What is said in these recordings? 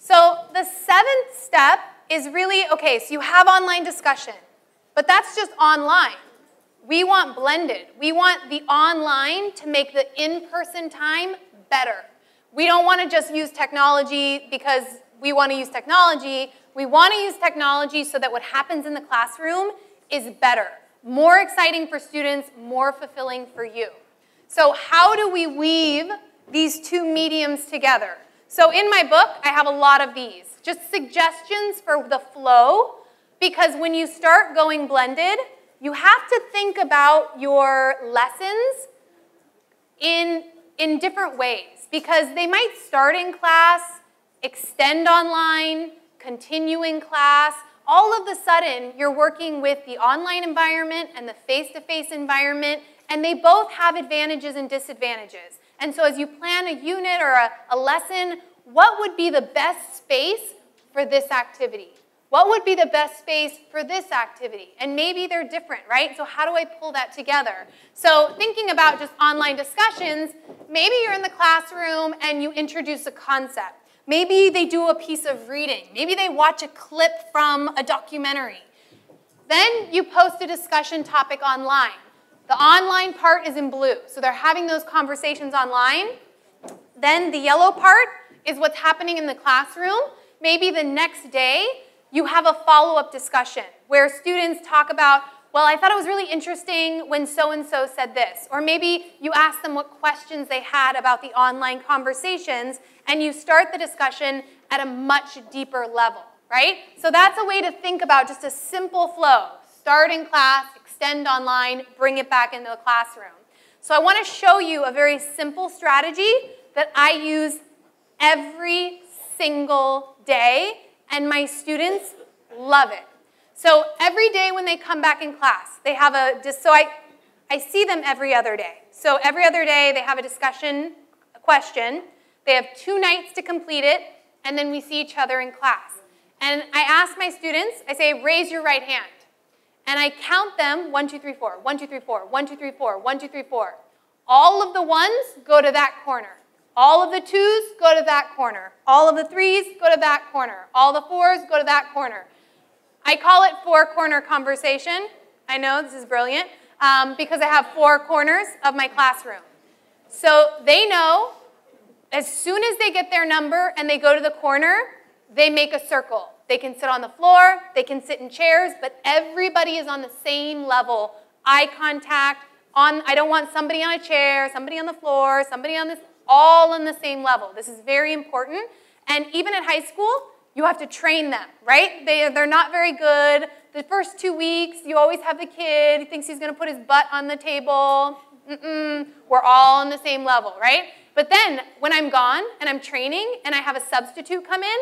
So the seventh step is really, okay, so you have online discussion, but that's just online. We want blended. We want the online to make the in-person time better. We don't want to just use technology because we want to use technology. We want to use technology so that what happens in the classroom is better, more exciting for students, more fulfilling for you. So how do we weave these two mediums together? So in my book, I have a lot of these, just suggestions for the flow, because when you start going blended, you have to think about your lessons in different ways, because they might start in class, extend online, continue in class. All of a sudden, you're working with the online environment and the face-to-face environment, and they both have advantages and disadvantages. And so as you plan a unit or a lesson, what would be the best space for this activity? What would be the best space for this activity? And maybe they're different, right? So how do I pull that together? So thinking about just online discussions, maybe you're in the classroom and you introduce a concept. Maybe they do a piece of reading. Maybe they watch a clip from a documentary. Then you post a discussion topic online. The online part is in blue, so they're having those conversations online. Then the yellow part is what's happening in the classroom. Maybe the next day, you have a follow-up discussion where students talk about, well, I thought it was really interesting when so-and-so said this. Or maybe you ask them what questions they had about the online conversations, and you start the discussion at a much deeper level, right? So that's a way to think about just a simple flow. Start in class, extend online, bring it back into the classroom. So I want to show you a very simple strategy that I use every single day, and my students love it. So every day when they come back in class, they have I see them every other day. So every other day they have a discussion, a question. They have 2 nights to complete it, and then we see each other in class. And I ask my students, I say, raise your right hand. And I count them, 1, 2, 3, 4, 1, 2, 3, 4, 1, 2, 3, 4, 1, 2, 3, 4. All of the 1s go to that corner. All of the 2s go to that corner. All of the 3s go to that corner. All the 4s go to that corner. I call it 4-corner conversation. I know, this is brilliant, because I have 4 corners of my classroom. So they know as soon as they get their number and they go to the corner, they make a circle. They can sit on the floor, they can sit in chairs, but everybody is on the same level. Eye contact, I don't want somebody on a chair, somebody on the floor, somebody on this, all on the same level. This is very important. And even at high school, you have to train them, right? They're not very good. The first 2 weeks, you always have the kid who thinks he's going to put his butt on the table. We're all on the same level, right? But then when I'm gone and I'm training and I have a substitute come in,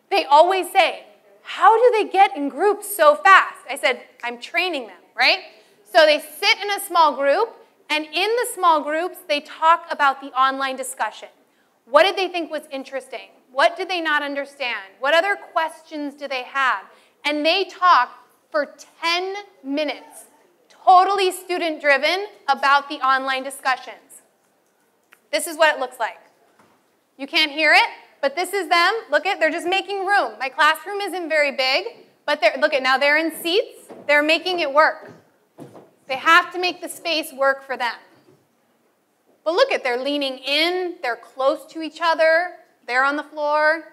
they always say, how do they get in groups so fast? I said, I'm training them, right? So they sit in a small group, and in the small groups, they talk about the online discussion. What did they think was interesting? What did they not understand? What other questions do they have? And they talk for 10 minutes, totally student-driven, about the online discussions. This is what it looks like. You can't hear it, but this is them. Look at, they're just making room. My classroom isn't very big, but look at, now they're in seats. They're making it work. They have to make the space work for them. But look at, they're leaning in, they're close to each other, they're on the floor.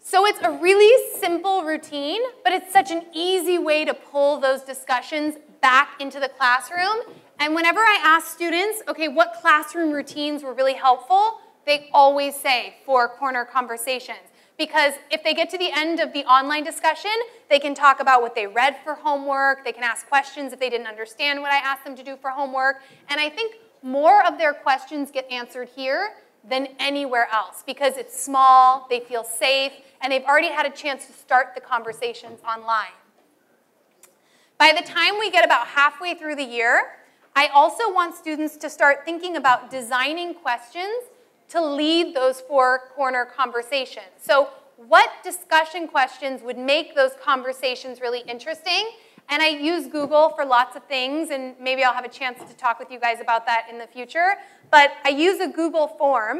So it's a really simple routine, but it's such an easy way to pull those discussions back into the classroom. And whenever I ask students, okay, what classroom routines were really helpful, they always say 4-corner conversations. Because if they get to the end of the online discussion, they can talk about what they read for homework, they can ask questions if they didn't understand what I asked them to do for homework, and I think more of their questions get answered here than anywhere else because it's small, they feel safe, and they've already had a chance to start the conversations online. By the time we get about halfway through the year, I also want students to start thinking about designing questions to lead those 4-corner conversations. So what discussion questions would make those conversations really interesting? And I use Google for lots of things, and maybe I'll have a chance to talk with you guys about that in the future. But I use a Google form,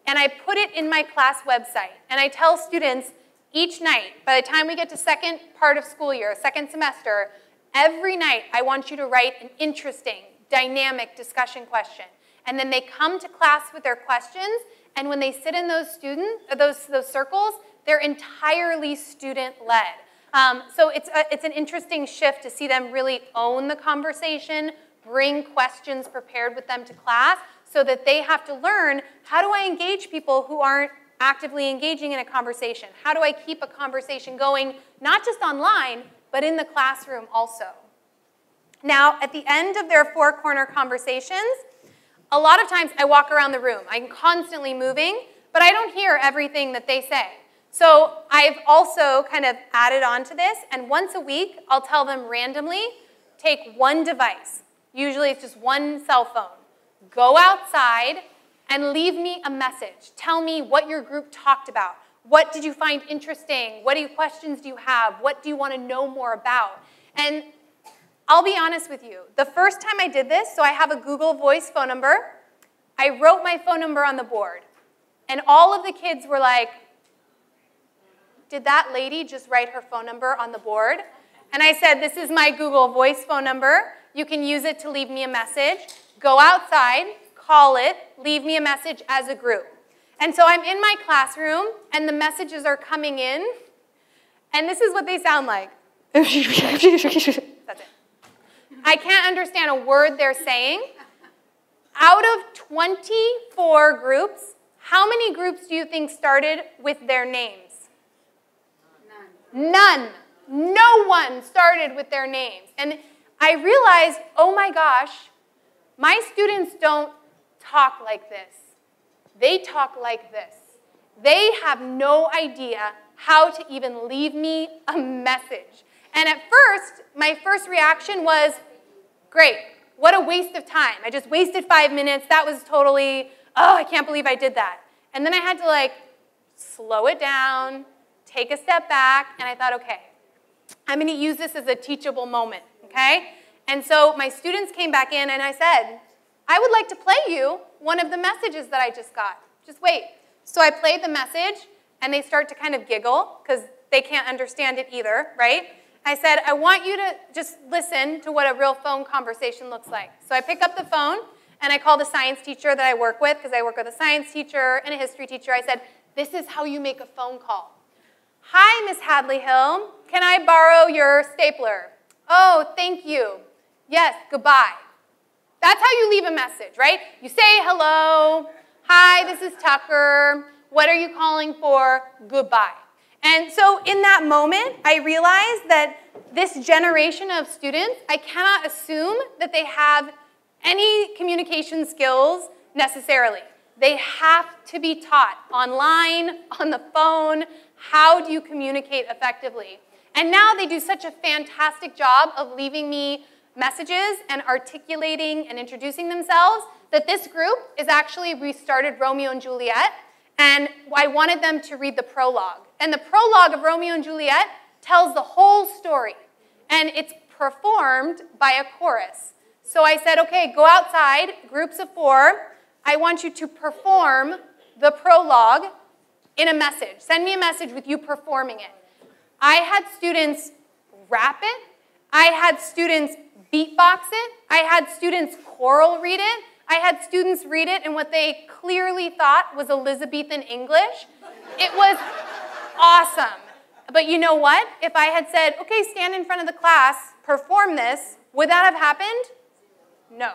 and I put it in my class website. And I tell students each night, by the time we get to second part of school year, second semester, every night I want you to write an interesting, dynamic discussion question. And then they come to class with their questions, and when they sit in those circles, they're entirely student-led. So it's an interesting shift to see them really own the conversation, bring questions prepared with them to class, so that they have to learn, how do I engage people who aren't actively engaging in a conversation? How do I keep a conversation going, not just online, but in the classroom also? Now, at the end of their four-corner conversations, a lot of times I walk around the room. I'm constantly moving, but I don't hear everything that they say. So I've also kind of added on to this, and once a week, I'll tell them randomly, take one device. Usually it's just one cell phone. Go outside and leave me a message. Tell me what your group talked about. What did you find interesting? What questions do you have? What do you want to know more about? And I'll be honest with you. The first time I did this, so I have a Google Voice phone number, I wrote my phone number on the board. And all of the kids were like, did that lady just write her phone number on the board? And I said, this is my Google Voice phone number. You can use it to leave me a message. Go outside, call it, leave me a message as a group. And so I'm in my classroom, and the messages are coming in, and this is what they sound like. That's it. I can't understand a word they're saying. Out of 24 groups, how many groups do you think started with their names? None. No one started with their names. And I realized, oh my gosh, my students don't talk like this. They talk like this. They have no idea how to even leave me a message. And at first, my first reaction was, great, what a waste of time. I just wasted 5 minutes. That was totally, oh, I can't believe I did that. And then I had to slow it down, take a step back, and I thought, okay, I'm going to use this as a teachable moment, okay? And so my students came back in, and I said, I would like to play you one of the messages that I just got. Just wait. So I played the message, and they start to kind of giggle, because they can't understand it either, right? I said, I want you to just listen to what a real phone conversation looks like. So I pick up the phone, and I call the science teacher that I work with, because I work with a science teacher and a history teacher. I said, this is how you make a phone call. Hi, Miss Hadley Hill. Can I borrow your stapler? Oh, thank you. Yes, goodbye. That's how you leave a message, right? You say hello. Hi, this is Tucker. What are you calling for? Goodbye. And so in that moment, I realized that this generation of students, I cannot assume that they have any communication skills necessarily. They have to be taught online, on the phone, how do you communicate effectively. And now they do such a fantastic job of leaving me messages and articulating and introducing themselves that this group is actually restarted Romeo and Juliet, and I wanted them to read the prologue. And the prologue of Romeo and Juliet tells the whole story, and it's performed by a chorus. So I said, okay, go outside, groups of 4. I want you to perform the prologue in a message. Send me a message with you performing it. I had students rap it. I had students beatbox it. I had students choral read it. I had students read it in what they clearly thought was Elizabethan English. It was awesome. But you know what? If I had said, okay, stand in front of the class, perform this, would that have happened? No.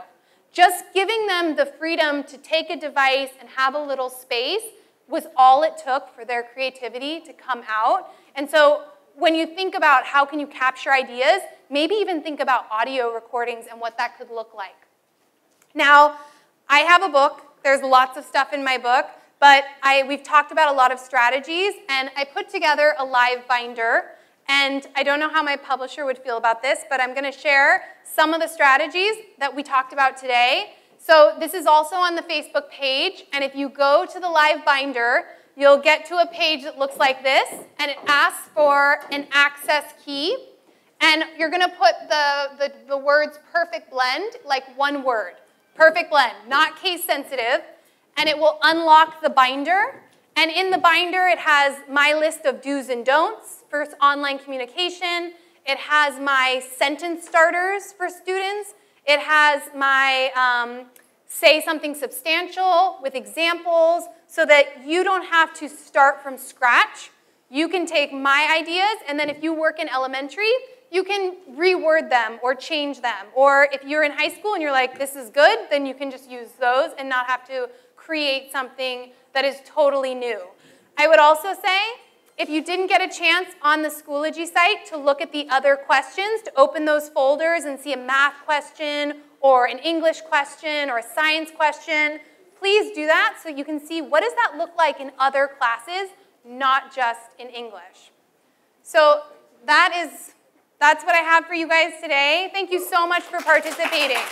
Just giving them the freedom to take a device and have a little space was all it took for their creativity to come out. And so when you think about how can you capture ideas, maybe even think about audio recordings and what that could look like. Now, I have a book. There's lots of stuff in my book, but we've talked about a lot of strategies, and I put together a live binder. And I don't know how my publisher would feel about this, but I'm going to share some of the strategies that we talked about today. So this is also on the Facebook page, and if you go to the live binder, you'll get to a page that looks like this, and it asks for an access key. And you're going to put the words perfect blend, like one word. Perfect blend, not case sensitive. And it will unlock the binder. And in the binder, it has my list of do's and don'ts for online communication. It has my sentence starters for students. It has my say something substantial with examples so that you don't have to start from scratch. You can take my ideas, and then if you work in elementary, you can reword them or change them. Or if you're in high school and you're like, this is good, then you can just use those and not have to create something that is totally new. I would also say, if you didn't get a chance on the Schoology site to look at the other questions, to open those folders and see a math question or an English question or a science question, please do that so you can see what does that look like in other classes, not just in English. So that's what I have for you guys today. Thank you so much for participating.